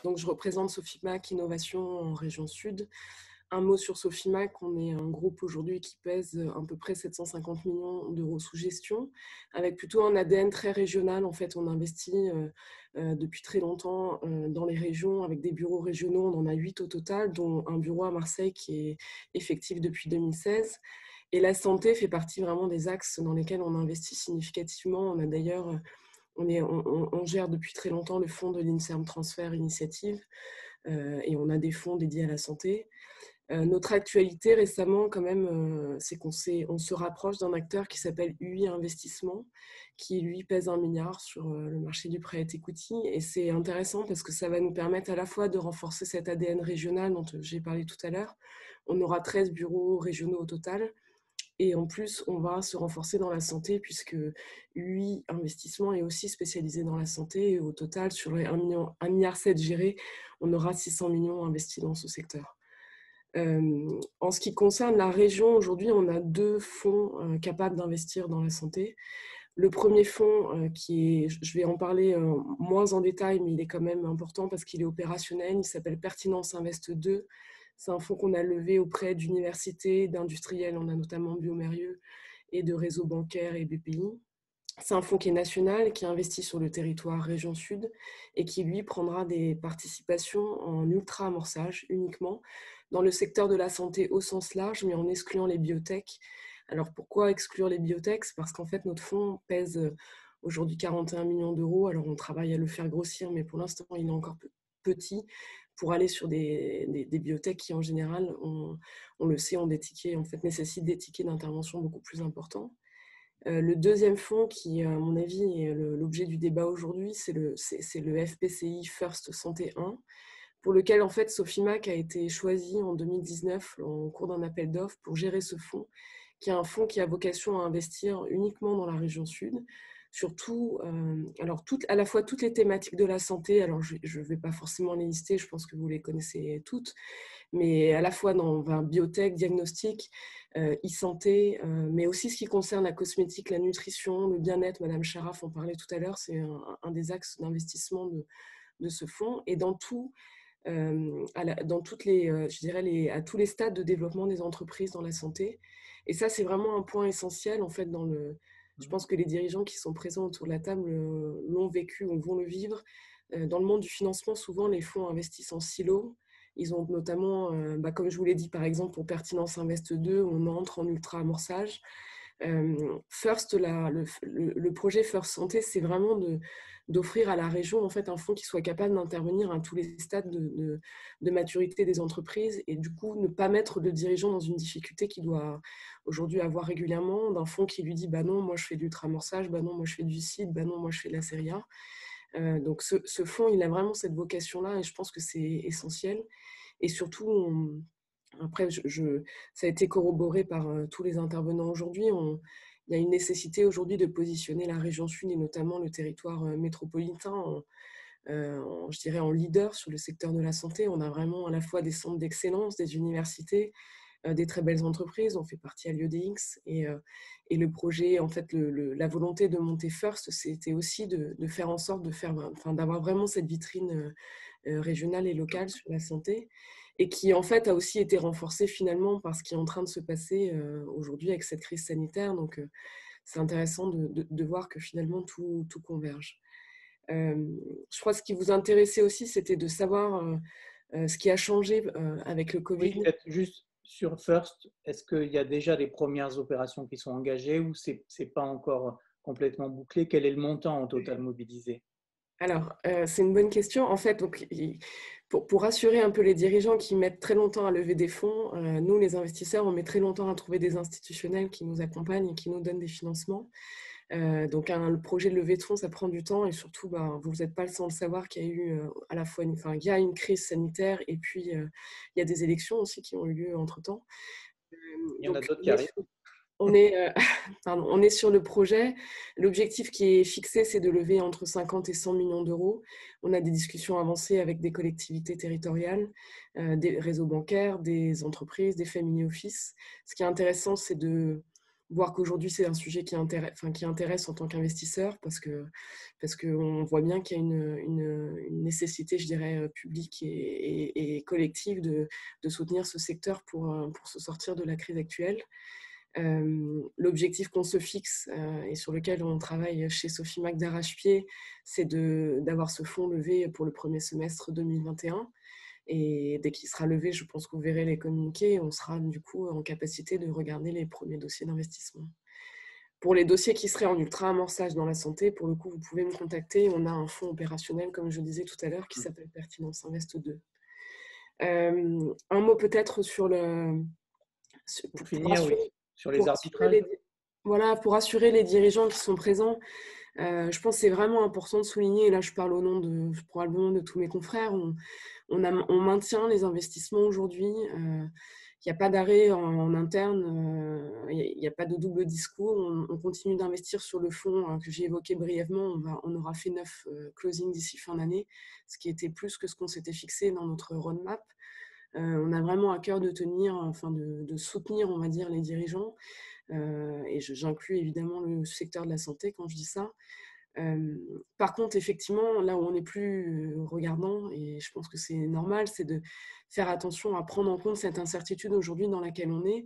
Donc, je représente Sofimac Innovation en région Sud. Un mot sur Sofimac, on est un groupe aujourd'hui qui pèse à peu près 750 millions d'euros sous gestion, avec plutôt un ADN très régional. En fait, on investit depuis très longtemps dans les régions, avec des bureaux régionaux. On en a 8 au total, dont un bureau à Marseille qui est effectif depuis 2016. Et la santé fait partie vraiment des axes dans lesquels on investit significativement. On a d'ailleurs, on gère depuis très longtemps le fonds de l'INSERM Transfert Initiative et on a des fonds dédiés à la santé. Notre actualité récemment, quand même, c'est on se rapproche d'un acteur qui s'appelle UI Investissement, qui lui pèse 1 milliard sur le marché du prêt equity. Et c'est intéressant parce que ça va nous permettre à la fois de renforcer cet ADN régional dont j'ai parlé tout à l'heure. On aura 13 bureaux régionaux au total. Et en plus, on va se renforcer dans la santé puisque UI Investissement est aussi spécialisé dans la santé. Et au total, sur les 1,7 milliard gérés, on aura 600 millions investis dans ce secteur. En ce qui concerne la région, aujourd'hui, on a 2 fonds capables d'investir dans la santé. Le premier fonds, je vais en parler moins en détail, mais il est quand même important parce qu'il est opérationnel. Il s'appelle Pertinence Invest 2. C'est un fonds qu'on a levé auprès d'universités, d'industriels. On a notamment Biomérieux et de réseaux bancaires et BPI. C'est un fonds qui est national, qui investit sur le territoire région Sud et qui, lui, prendra des participations en ultra-amorçage uniquement dans le secteur de la santé au sens large, mais en excluant les biotech. Alors, pourquoi exclure les biotech? C'est parce qu'en fait, notre fonds pèse aujourd'hui 41 millions d'euros. Alors, on travaille à le faire grossir, mais pour l'instant, il est encore petit pour aller sur des biotech qui, en général, on le sait, ont des tickets, en fait, nécessitent des tickets d'intervention beaucoup plus importants. Le deuxième fonds qui, à mon avis, est l'objet du débat aujourd'hui, c'est le FPCI First Santé 1, pour lequel en fait Sofimac a été choisi en 2019 en cours d'un appel d'offres pour gérer ce fonds, qui est un fonds qui a vocation à investir uniquement dans la région Sud, surtout alors à la fois toutes les thématiques de la santé. Alors je ne vais pas forcément les lister, je pense que vous les connaissez toutes, mais à la fois dans biotech, diagnostic, e-santé, mais aussi ce qui concerne la cosmétique, la nutrition, le bien-être. Madame Charaf en parlait tout à l'heure, c'est un des axes d'investissement de ce fonds. Et dans tout, dans toutes les, je dirais à tous les stades de développement des entreprises dans la santé. Et ça, c'est vraiment un point essentiel en fait je pense que les dirigeants qui sont présents autour de la table l'ont vécu ou vont le vivre. Dans le monde du financement, souvent les fonds investissent en silo. Ils ont notamment, comme je vous l'ai dit, par exemple, pour Pertinence Invest 2, on entre en ultra-amorçage. First, le projet First Santé, c'est vraiment d'offrir à la région en fait, un fonds qui soit capable d'intervenir à tous les stades de maturité des entreprises et du coup ne pas mettre le dirigeant dans une difficulté qu'il doit aujourd'hui avoir régulièrement, d'un fonds qui lui dit bah non, moi je fais de l'ultra-amorçage, bah non, moi je fais du CID, bah non, moi je fais de la série A. Donc ce fonds, il a vraiment cette vocation-là et je pense que c'est essentiel. Et surtout, après, ça a été corroboré par tous les intervenants aujourd'hui. Il y a une nécessité aujourd'hui de positionner la région Sud et notamment le territoire métropolitain je dirais en leader sur le secteur de la santé. On a vraiment à la fois des centres d'excellence, des universités, des très belles entreprises. On fait partie à l'IEDX et le projet, en fait, la volonté de monter First, c'était aussi de faire en sorte d'avoir vraiment cette vitrine régionale et locale sur la santé et qui, en fait, a aussi été renforcée finalement par ce qui est en train de se passer aujourd'hui avec cette crise sanitaire. Donc, c'est intéressant de voir que finalement, tout converge. Je crois que ce qui vous intéressait aussi, c'était de savoir ce qui a changé avec le Oui, Covid. peut-être juste sur First, est-ce qu'il y a déjà des premières opérations qui sont engagées ou c'est pas encore complètement bouclé? Quel est le montant en total mobilisé? Alors, c'est une bonne question. En fait, donc, pour rassurer un peu les dirigeants qui mettent très longtemps à lever des fonds, nous, les investisseurs, on met très longtemps à trouver des institutionnels qui nous accompagnent et qui nous donnent des financements. Donc, le projet de levée de fonds, ça prend du temps et surtout, vous n'êtes pas le sans le savoir qu'il y a eu à la fois il y a une crise sanitaire et puis il y a des élections aussi qui ont eu lieu entre-temps. Il y en a Donc, d'autres qui arrivent. on est sur le projet. L'objectif qui est fixé, c'est de lever entre 50 et 100 millions d'euros. On a des discussions avancées avec des collectivités territoriales, des réseaux bancaires, des entreprises, des family office. Ce qui est intéressant, c'est de voir qu'aujourd'hui, c'est un sujet qui intéresse en tant qu'investisseur parce qu'on voit bien qu'il y a une nécessité, je dirais, publique et collective de soutenir ce secteur pour se sortir de la crise actuelle. L'objectif qu'on se fixe et sur lequel on travaille chez Sofimac d'arrache-pied, c'est d'avoir ce fonds levé pour le premier semestre 2021. Et dès qu'il sera levé, je pense que vous verrez les communiqués, on sera du coup en capacité de regarder les premiers dossiers d'investissement. Pour les dossiers qui seraient en ultra-amorçage dans la santé, pour le coup, vous pouvez me contacter. On a un fonds opérationnel, comme je disais tout à l'heure, qui s'appelle Pertinence Invest 2. Un mot peut-être sur le... Pour finir, oui, sur les arbitrages. Voilà, pour assurer les dirigeants qui sont présents, je pense que c'est vraiment important de souligner, et là je parle au nom probablement de tous mes confrères, on maintient les investissements aujourd'hui. Il n'y a pas d'arrêt en interne, il n'y a pas de double discours. On continue d'investir sur le fonds que j'ai évoqué brièvement. On aura fait 9 closings d'ici fin d'année, ce qui était plus que ce qu'on s'était fixé dans notre roadmap. On a vraiment à cœur de tenir, enfin de soutenir, on va dire, les dirigeants. Et j'inclus évidemment le secteur de la santé quand je dis ça. Par contre, effectivement, là où on est plus regardant, et je pense que c'est normal, c'est de faire attention à prendre en compte cette incertitude aujourd'hui dans laquelle on est.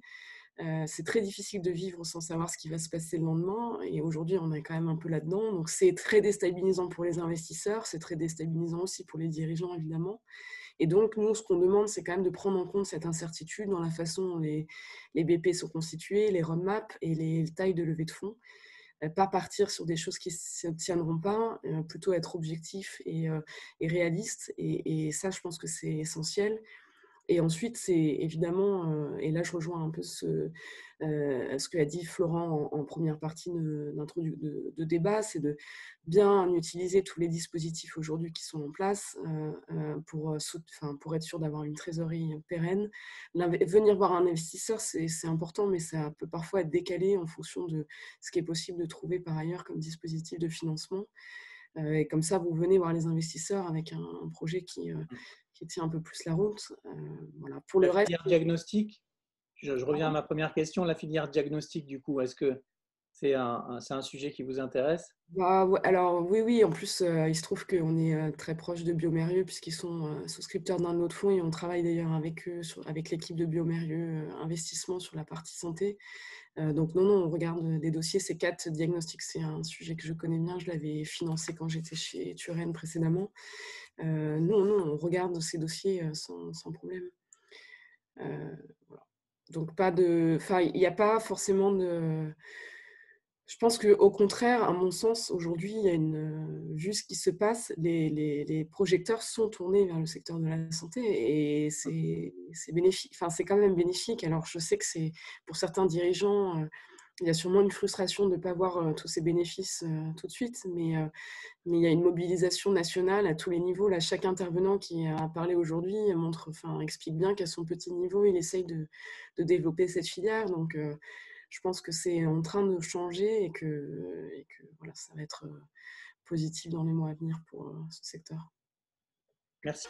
C'est très difficile de vivre sans savoir ce qui va se passer le lendemain, et aujourd'hui on est quand même un peu là-dedans, donc c'est très déstabilisant pour les investisseurs, c'est très déstabilisant aussi pour les dirigeants évidemment. Et donc nous, ce qu'on demande, c'est quand même de prendre en compte cette incertitude dans la façon dont les BP sont constitués, les roadmaps et les tailles de levée de fonds. Pas partir sur des choses qui ne se tiendront pas, plutôt être objectif et réaliste. Et ça, je pense que c'est essentiel. Et ensuite, c'est évidemment, et là je rejoins un peu ce qu'a dit Florent en première partie de débat, c'est de bien utiliser tous les dispositifs aujourd'hui qui sont en place pour être sûr d'avoir une trésorerie pérenne. Venir voir un investisseur, c'est important, mais ça peut parfois être décalé en fonction de ce qui est possible de trouver par ailleurs comme dispositif de financement. Et comme ça, vous venez voir les investisseurs avec un projet qui tient un peu plus la route. Voilà. Pour le reste, filière diagnostic, je reviens à ma première question, la filière diagnostic, du coup, est-ce que c'est un sujet qui vous intéresse? Alors oui, en plus, il se trouve qu'on est très proche de Biomérieux puisqu'ils sont souscripteurs d'un autre fonds et on travaille d'ailleurs avec eux, avec l'équipe de Biomérieux Investissement sur la partie santé. Donc non, on regarde des dossiers. C'est 4 diagnostics, c'est un sujet que je connais bien. Je l'avais financé quand j'étais chez Turenne précédemment. Non, on regarde ces dossiers sans problème. Voilà. Donc il n'y a pas forcément de... Je pense qu'au contraire, à mon sens, aujourd'hui, il y a vu ce qui se passe, les projecteurs sont tournés vers le secteur de la santé et c'est bénéfique. Enfin, c'est quand même bénéfique. Alors, je sais que c'est pour certains dirigeants, il y a sûrement une frustration de ne pas voir tous ces bénéfices tout de suite, mais il y a une mobilisation nationale à tous les niveaux. Là, chaque intervenant qui a parlé aujourd'hui explique bien qu'à son petit niveau, il essaye de développer cette filière. Donc, je pense que c'est en train de changer et que voilà, ça va être positif dans les mois à venir pour ce secteur. Merci.